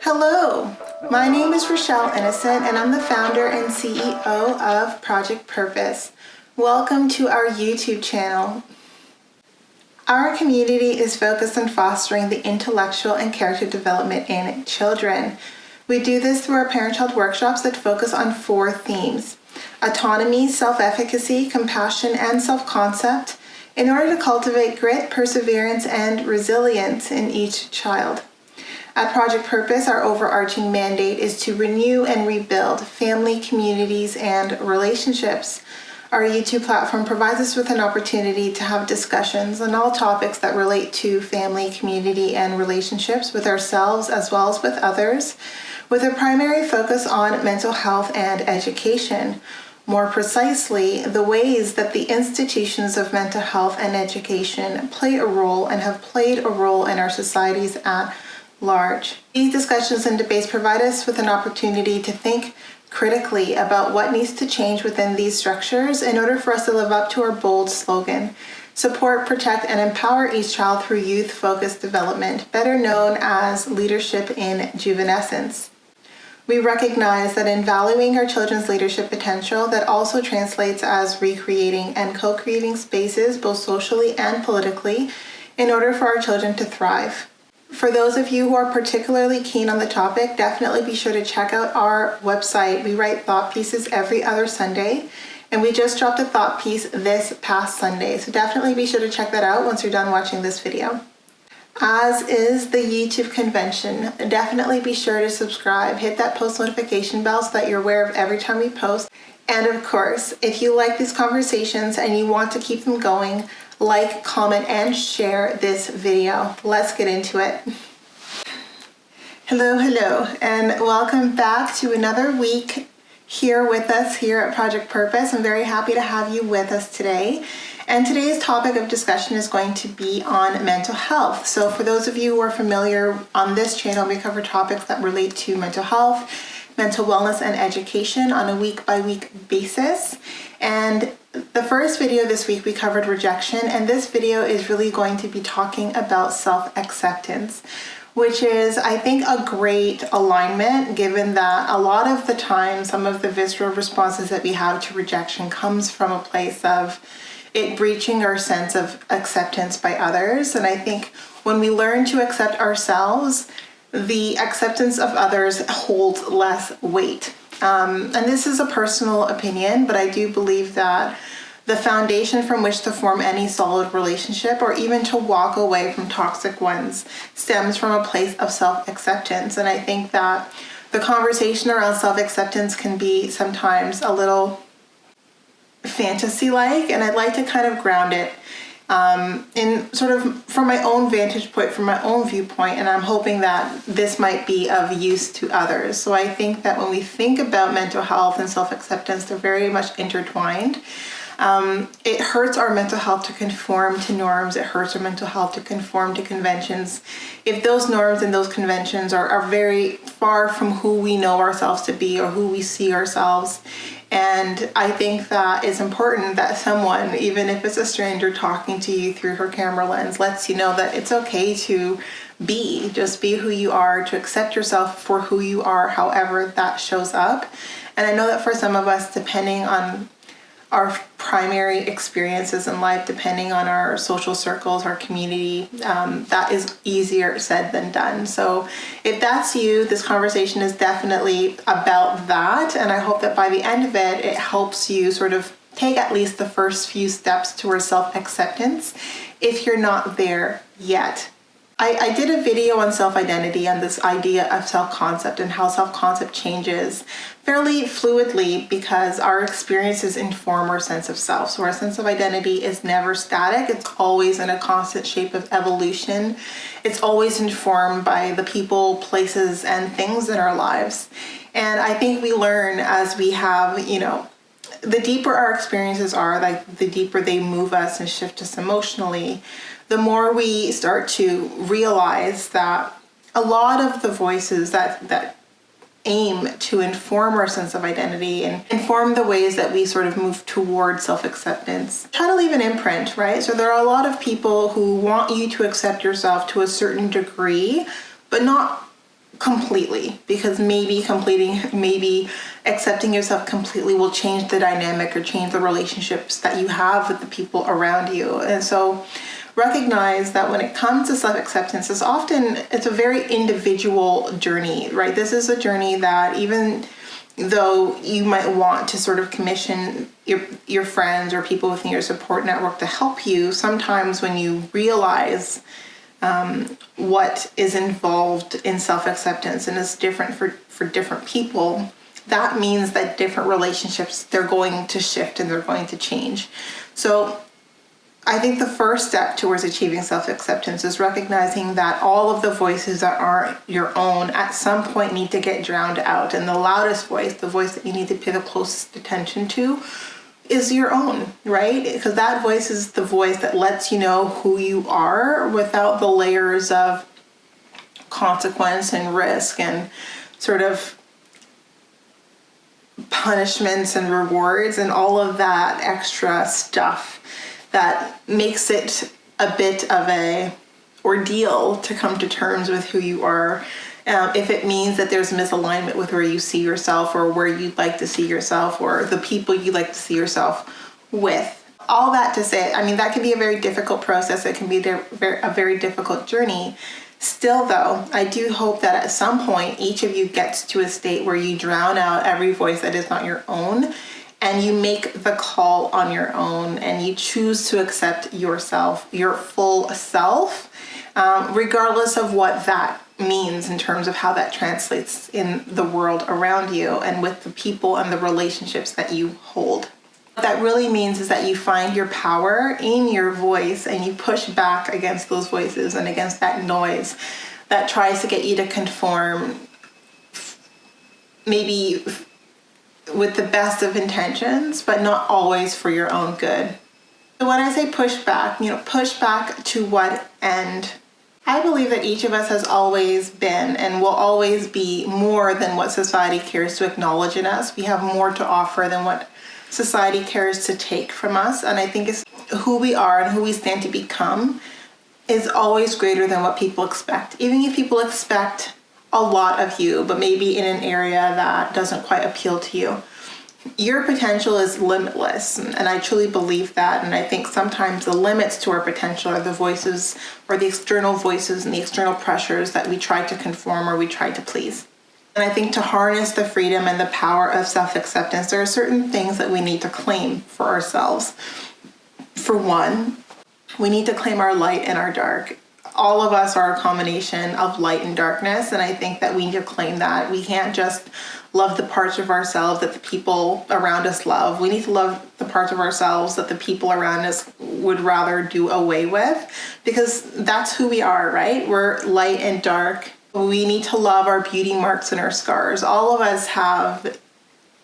Hello, my name is Rochelle Innocent and I'm the founder and CEO of Project Purpose. Welcome to our YouTube channel. Our community is focused on fostering the intellectual and character development in children. We do this through our parent-child workshops that focus on 4 themes: autonomy, self-efficacy, compassion, and self-concept, in order to cultivate grit, perseverance, and resilience in each child. At Project Purpose, our overarching mandate is to renew and rebuild family, communities, and relationships. Our YouTube platform provides us with an opportunity to have discussions on all topics that relate to family, community, and relationships with ourselves as well as with others, with a primary focus on mental health and education. More precisely, the ways that the institutions of mental health and education play a role and have played a role in our societies at large. These discussions and debates provide us with an opportunity to think critically about what needs to change within these structures in order for us to live up to our bold slogan: support, protect, and empower each child through youth-focused development, better known as leadership in juvenescence. We recognize that in valuing our children's leadership potential, that also translates as recreating and co-creating spaces, both socially and politically, in order for our children to thrive. For those of you who are particularly keen on the topic, definitely be sure to check out our website. We write thought pieces every other Sunday, and we just dropped a thought piece this past Sunday. So definitely be sure to check that out once you're done watching this video. As is the YouTube convention, definitely be sure to subscribe, hit that post notification bell so that you're aware of every time we post. And of course, if you like these conversations and you want to keep them going, like, comment, and share this video. Let's get into it. Hello, and welcome back to another week here with us here at Project Purpose. I'm very happy to have you with us today. And today's topic of discussion is going to be on mental health. So for those of you who are familiar, on this channel, we cover topics that relate to mental health, mental wellness, and education on a week-by-week basis. And the first video this week we covered rejection, and this video is really going to be talking about self-acceptance, which is, I think, a great alignment, given that a lot of the time some of the visceral responses that we have to rejection comes from a place of it breaching our sense of acceptance by others. And I think when we learn to accept ourselves, the acceptance of others holds less weight. And this is a personal opinion, but I do believe that the foundation from which to form any solid relationship, or even to walk away from toxic ones, stems from a place of self-acceptance. And I think that the conversation around self-acceptance can be sometimes a little fantasy-like, and I'd like to kind of ground it in sort of from my own vantage point, from my own viewpoint, and I'm hoping that this might be of use to others. So I think that when we think about mental health and self-acceptance, they're very much intertwined. It hurts our mental health to conform to norms. It hurts our mental health to conform to conventions. If those norms and those conventions are very far from who we know ourselves to be or who we see ourselves. And I think that it's important that someone, even if it's a stranger talking to you through her camera lens, lets you know that it's okay to just be who you are, to accept yourself for who you are, however that shows up. And I know that for some of us, depending on our primary experiences in life, depending on our social circles, our community, that is easier said than done. So if that's you, this conversation is definitely about that. And I hope that by the end of it, it helps you sort of take at least the first few steps towards self-acceptance if you're not there yet. I did a video on self-identity and this idea of self-concept and how self-concept changes fairly fluidly because our experiences inform our sense of self. So our sense of identity is never static. It's always in a constant shape of evolution. It's always informed by the people, places, and things in our lives. And I think we learn as we have, the deeper our experiences are, like the deeper they move us and shift us emotionally, the more we start to realize that a lot of the voices that aim to inform our sense of identity and inform the ways that we sort of move toward self-acceptance. Try to leave an imprint, right? So there are a lot of people who want you to accept yourself to a certain degree, but not completely, because maybe accepting yourself completely will change the dynamic or change the relationships that you have with the people around you. And so recognize that when it comes to self-acceptance, it's a very individual journey, right? This is a journey that even though you might want to sort of commission your friends or people within your support network to help you, sometimes when you realize what is involved in self-acceptance and is different for different people, that means that different relationships, they're going to shift and they're going to change. So I think the first step towards achieving self-acceptance is recognizing that all of the voices that aren't your own at some point need to get drowned out. And the loudest voice, the voice that you need to pay the closest attention to, is your own, right? Because that voice is the voice that lets you know who you are without the layers of consequence and risk and sort of punishments and rewards and all of that extra stuff that makes it a bit of a ordeal to come to terms with who you are. If it means that there's misalignment with where you see yourself or where you'd like to see yourself or the people you like to see yourself with. All that to say, I mean, that can be a very difficult process. It can be a very difficult journey. Still, though, I do hope that at some point, each of you gets to a state where you drown out every voice that is not your own and you make the call on your own and you choose to accept yourself, your full self, regardless of what that means in terms of how that translates in the world around you and with the people and the relationships that you hold. What that really means is that you find your power in your voice and you push back against those voices and against that noise that tries to get you to conform, maybe with the best of intentions, but not always for your own good. So when I say push back to what end? I believe that each of us has always been and will always be more than what society cares to acknowledge in us. We have more to offer than what society cares to take from us. And I think it's who we are and who we stand to become is always greater than what people expect. Even if people expect a lot of you, but maybe in an area that doesn't quite appeal to you. Your potential is limitless, and I truly believe that. And I think sometimes the limits to our potential are the voices or the external voices and the external pressures that we try to conform or we try to please. And I think to harness the freedom and the power of self-acceptance, there are certain things that we need to claim for ourselves. For one, we need to claim our light and our dark. All of us are a combination of light and darkness, and I think that we need to claim that. We can't just love the parts of ourselves that the people around us love. We need to love the parts of ourselves that the people around us would rather do away with, because that's who we are, right? We're light and dark. We need to love our beauty marks and our scars. All of us have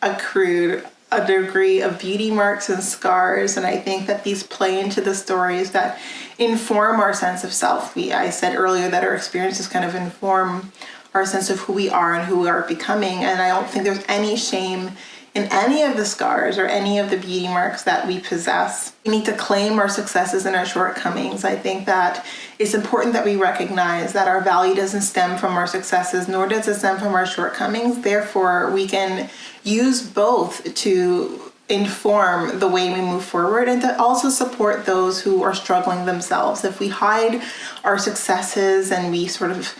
accrued a degree of beauty marks and scars, and I think that these play into the stories that inform our sense of self. I said earlier that our experiences kind of inform our sense of who we are and who we are becoming, and I don't think there's any shame in any of the scars or any of the beauty marks that we possess. We need to claim our successes and our shortcomings. I think that it's important that we recognize that our value doesn't stem from our successes, nor does it stem from our shortcomings. Therefore, we can use both to inform the way we move forward and to also support those who are struggling themselves. If we hide our successes and we sort of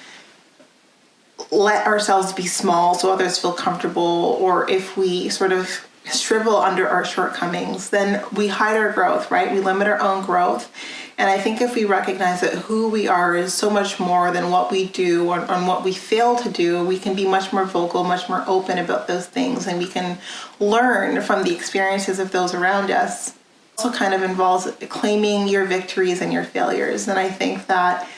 let ourselves be small so others feel comfortable, or if we sort of shrivel under our shortcomings, then we hide our growth, right? We limit our own growth. And I think if we recognize that who we are is so much more than what we do or what we fail to do, we can be much more vocal, much more open about those things, and we can learn from the experiences of those around us. It also kind of involves claiming your victories and your failures. And I think that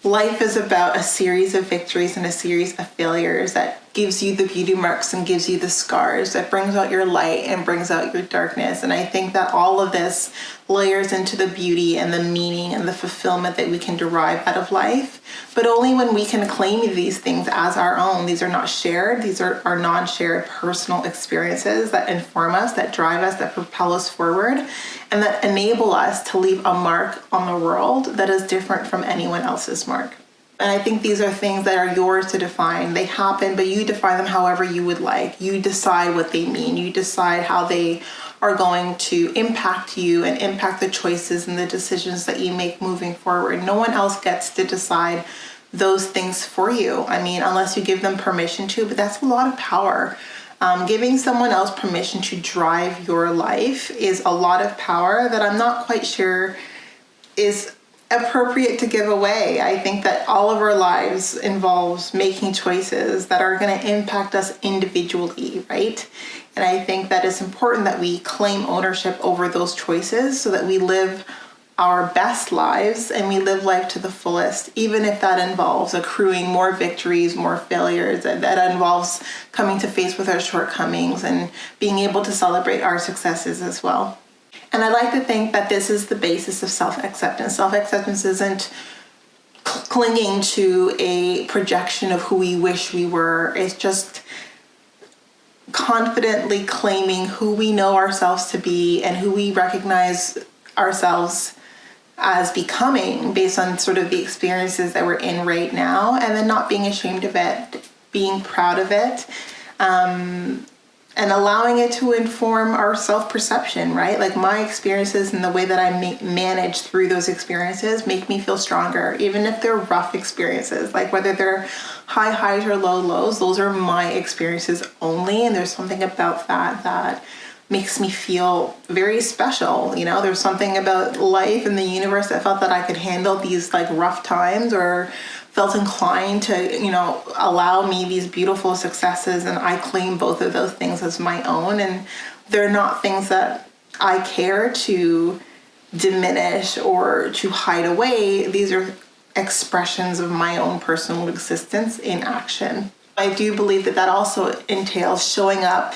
life is about a series of victories and a series of failures that gives you the beauty marks and gives you the scars, that brings out your light and brings out your darkness. And I think that all of this layers into the beauty and the meaning and the fulfillment that we can derive out of life, but only when we can claim these things as our own. These are not shared. These are our non-shared personal experiences that inform us, that drive us, that propel us forward, and that enable us to leave a mark on the world that is different from anyone else's mark. And I think these are things that are yours to define. They happen, but you define them however you would like. You decide what they mean. You decide how they are going to impact you and impact the choices and the decisions that you make moving forward. No one else gets to decide those things for you. I mean, unless you give them permission to, but that's a lot of power. Giving someone else permission to drive your life is a lot of power that I'm not quite sure is appropriate to give away. I think that all of our lives involves making choices that are going to impact us individually, right? And I think that it's important that we claim ownership over those choices so that we live our best lives and we live life to the fullest, even if that involves accruing more victories, more failures, and that involves coming to face with our shortcomings and being able to celebrate our successes as well. And I like to think that this is the basis of self-acceptance. Self-acceptance isn't clinging to a projection of who we wish we were. It's just confidently claiming who we know ourselves to be and who we recognize ourselves as becoming based on sort of the experiences that we're in right now, and then not being ashamed of it, being proud of it, and allowing it to inform our self-perception, right? Like my experiences and the way that I manage through those experiences make me feel stronger, even if they're rough experiences, like whether they're high highs or low lows, those are my experiences only. And there's something about that makes me feel very special. You know, there's something about life and the universe that felt that I could handle these like rough times, or felt inclined to, you know, allow me these beautiful successes, and I claim both of those things as my own. And they're not things that I care to diminish or to hide away. These are expressions of my own personal existence in action. I do believe that also entails showing up,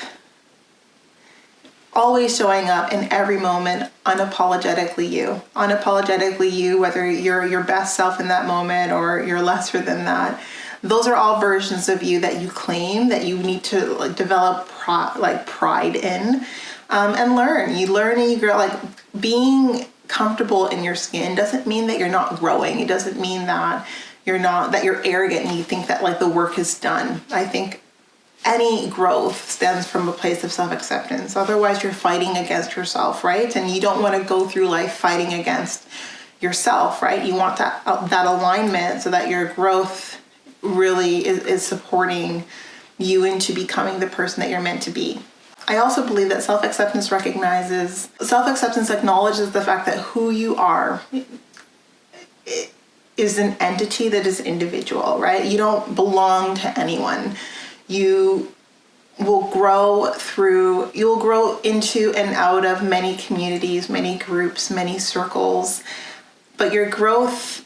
always showing up in every moment, unapologetically you, whether you're your best self in that moment or you're lesser than that. Those are all versions of you that you claim, that you need to like develop pride in, and learn. You learn and you grow. Like being comfortable in your skin doesn't mean that you're not growing. It doesn't mean that you're arrogant and you think that like the work is done. I think any growth stems from a place of self-acceptance. Otherwise, you're fighting against yourself, right? And you don't want to go through life fighting against yourself, right? You want that alignment so that your growth really is supporting you into becoming the person that you're meant to be. I also believe that self-acceptance acknowledges the fact that who you are is an entity that is individual, right? You don't belong to anyone. You'll grow into and out of many communities, many groups, many circles, but your growth,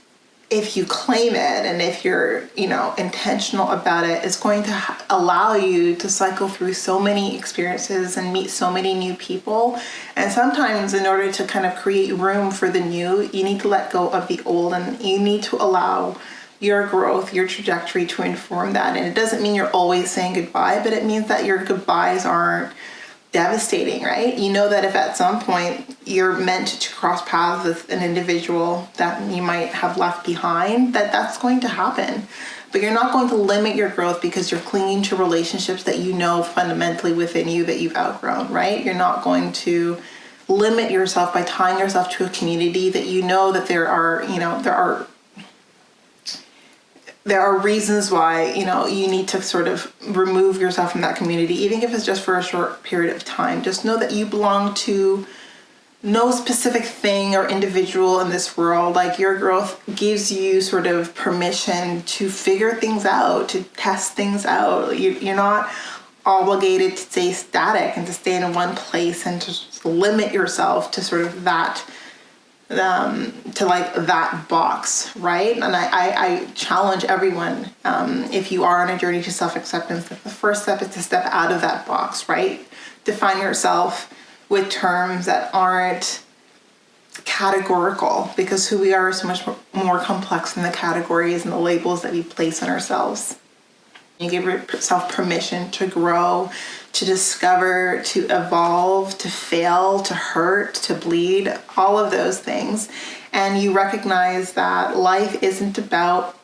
if you claim it and if you're, intentional about it, is going to allow you to cycle through so many experiences and meet so many new people. And sometimes in order to kind of create room for the new, you need to let go of the old, and you need to allow your growth, your trajectory to inform that. And it doesn't mean you're always saying goodbye, but it means that your goodbyes aren't devastating, right? You know that if at some point you're meant to cross paths with an individual that you might have left behind, that's going to happen. But you're not going to limit your growth because you're clinging to relationships that you know fundamentally within you that you've outgrown, right? You're not going to limit yourself by tying yourself to a community that you know that there are reasons why, you need to sort of remove yourself from that community, even if it's just for a short period of time. Just know that you belong to no specific thing or individual in this world. Like your growth gives you sort of permission to figure things out, to test things out. You're not obligated to stay static and to stay in one place and to limit yourself to sort of that to like that box, right? And I challenge everyone, if you are on a journey to self-acceptance, that the first step is to step out of that box, right? Define yourself with terms that aren't categorical, because who we are is so much more complex than the categories and the labels that we place on ourselves. You give yourself permission to grow, to discover, to evolve, to fail, to hurt, to bleed, all of those things. And you recognize that life isn't about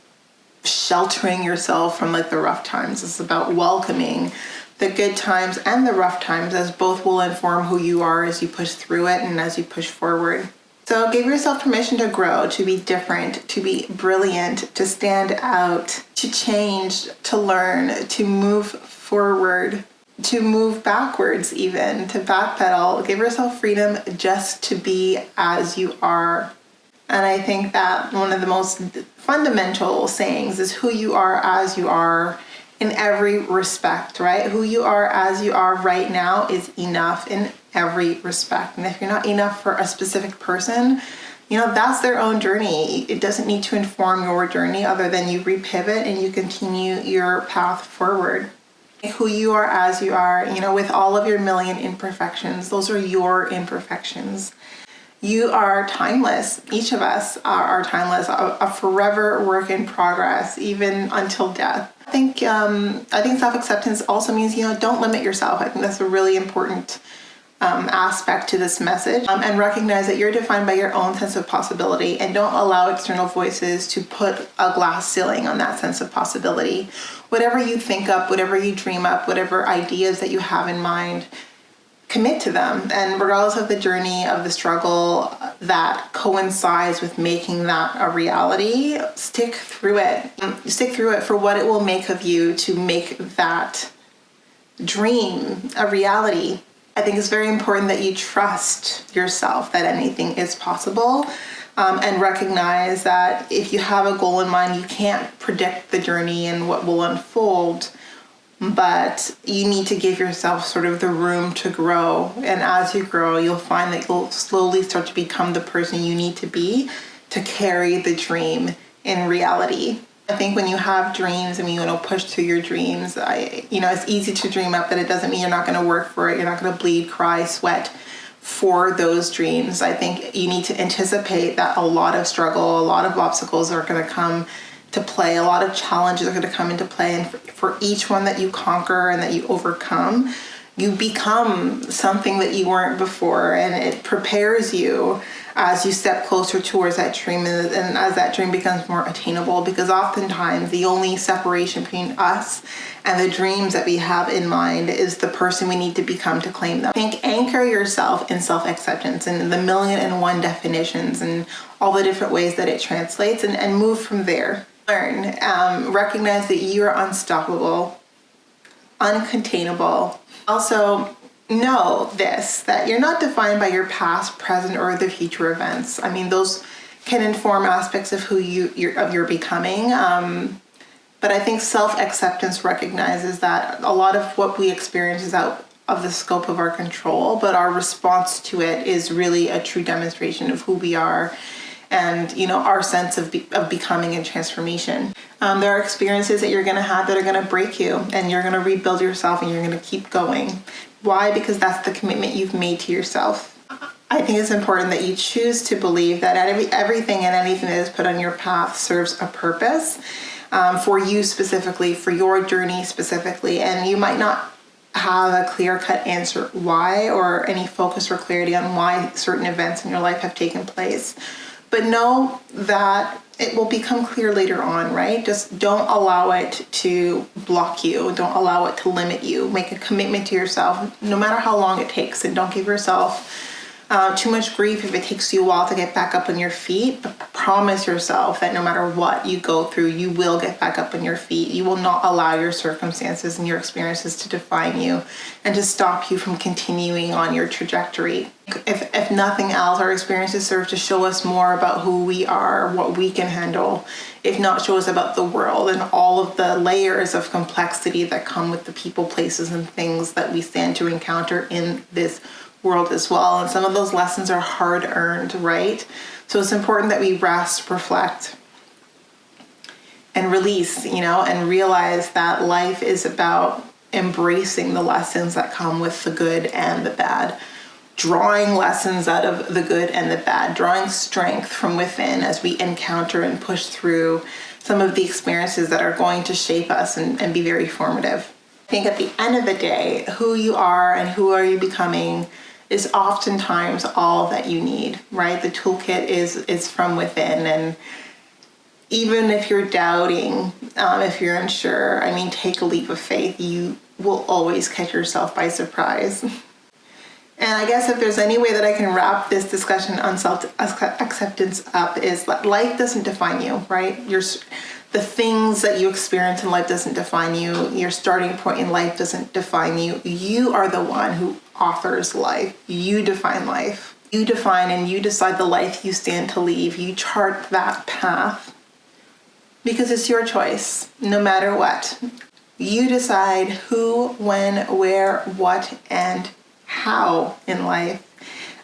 sheltering yourself from like the rough times. It's about welcoming the good times and the rough times, as both will inform who you are as you push through it and as you push forward. So give yourself permission to grow, to be different, to be brilliant, to stand out, to change, to learn, to move forward, to move backwards even, to backpedal. Give yourself freedom just to be as you are. And I think that one of the most fundamental sayings is who you are as you are in every respect, right? Who you are as you are right now is enough in every respect. And if you're not enough for a specific person, that's their own journey. It doesn't need to inform your journey, other than you repivot and you continue your path forward. Who you are as you are, with all of your million imperfections, those are your imperfections. You are timeless. Each of us are timeless, a forever work in progress, even until death. I think self-acceptance also means, don't limit yourself. I think that's a really important aspect to this message, and recognize that you're defined by your own sense of possibility, and don't allow external voices to put a glass ceiling on that sense of possibility. Whatever you think up, whatever you dream up, whatever ideas that you have in mind, commit to them. And regardless of the journey, of the struggle that coincides with making that a reality, stick through it. Stick through it for what it will make of you to make that dream a reality. I think it's very important that you trust yourself that anything is possible, and recognize that if you have a goal in mind, you can't predict the journey and what will unfold, but you need to give yourself sort of the room to grow. And as you grow, you'll find that you'll slowly start to become the person you need to be to carry the dream in reality. I think when you have dreams and you push through your dreams, it's easy to dream up, but it doesn't mean you're not going to work for it. You're not going to bleed, cry, sweat for those dreams. I think you need to anticipate that a lot of struggle, a lot of obstacles are going to come to play. A lot of challenges are going to come into play. And for each one that you conquer and that you overcome, you become something that you weren't before. And it prepares you as you step closer towards that dream, and as that dream becomes more attainable, because oftentimes the only separation between us and the dreams that we have in mind is the person we need to become to claim them. I think anchor yourself in self-acceptance and the 1,000,001 definitions and all the different ways that it translates, and move from there. Learn, recognize that you are unstoppable, uncontainable. Also, know this, that you're not defined by your past, present, or the future events. I mean, those can inform aspects of who you're becoming. But I think self-acceptance recognizes that a lot of what we experience is out of the scope of our control, but our response to it is really a true demonstration of who we are and, our sense of becoming and transformation. There are experiences that you're going to have that are going to break you, and you're going to rebuild yourself, and you're going to keep going. Why? Because that's the commitment you've made to yourself. I think it's important that you choose to believe that everything and anything that is put on your path serves a purpose, for you specifically, for your journey specifically. And you might not have a clear-cut answer why, or any focus or clarity on why certain events in your life have taken place. But know that it will become clear later on, right? Just don't allow it to block you. Don't allow it to limit you. Make a commitment to yourself, no matter how long it takes. And don't give yourself too much grief if it takes you a while to get back up on your feet. But promise yourself that no matter what you go through, you will get back up on your feet. You will not allow your circumstances and your experiences to define you and to stop you from continuing on your trajectory. If nothing else, our experiences serve to show us more about who we are, what we can handle, if not show us about the world and all of the layers of complexity that come with the people, places, and things that we stand to encounter in this world as well. And some of those lessons are hard earned, right? So it's important that we rest, reflect, and release, and realize that life is about embracing the lessons that come with the good and the bad, drawing lessons out of the good and the bad, drawing strength from within as we encounter and push through some of the experiences that are going to shape us and be very formative. I think at the end of the day, who you are and who are you becoming is oftentimes all that you need, right? The toolkit is from within. And even if you're doubting, if you're unsure, take a leap of faith. You will always catch yourself by surprise. And I guess if there's any way that I can wrap this discussion on self-acceptance up is that life doesn't define you, right? The things that you experience in life doesn't define you. Your starting point in life doesn't define you. You are the one who authors life. You define life. You define and you decide the life you stand to leave. You chart that path because it's your choice, no matter what. You decide who, when, where, what, and how in life.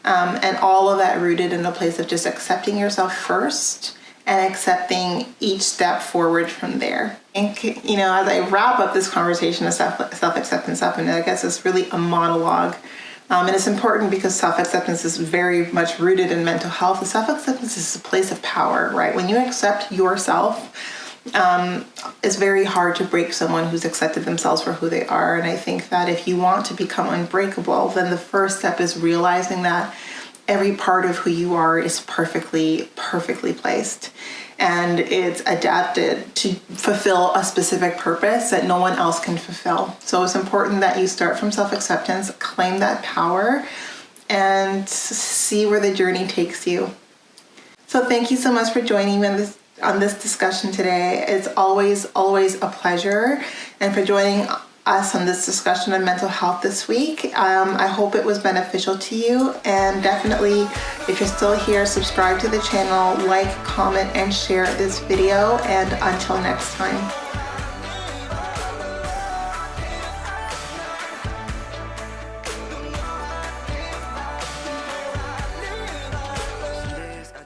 And all of that rooted in a place of just accepting yourself first and accepting each step forward from there. And, as I wrap up this conversation of self-acceptance up, and I guess it's really a monologue, and it's important because self-acceptance is very much rooted in mental health. Self-acceptance is a place of power, right? When you accept yourself, it's very hard to break someone who's accepted themselves for who they are. And I think that if you want to become unbreakable, then the first step is realizing that every part of who you are is perfectly placed. And it's adapted to fulfill a specific purpose that no one else can fulfill. So it's important that you start from self-acceptance, claim that power, and see where the journey takes you. So thank you so much for joining me on this discussion today. It's always a pleasure. And for joining us on this discussion of mental health this week. I hope it was beneficial to you. And definitely, if you're still here, subscribe to the channel, like, comment, and share this video. And until next time.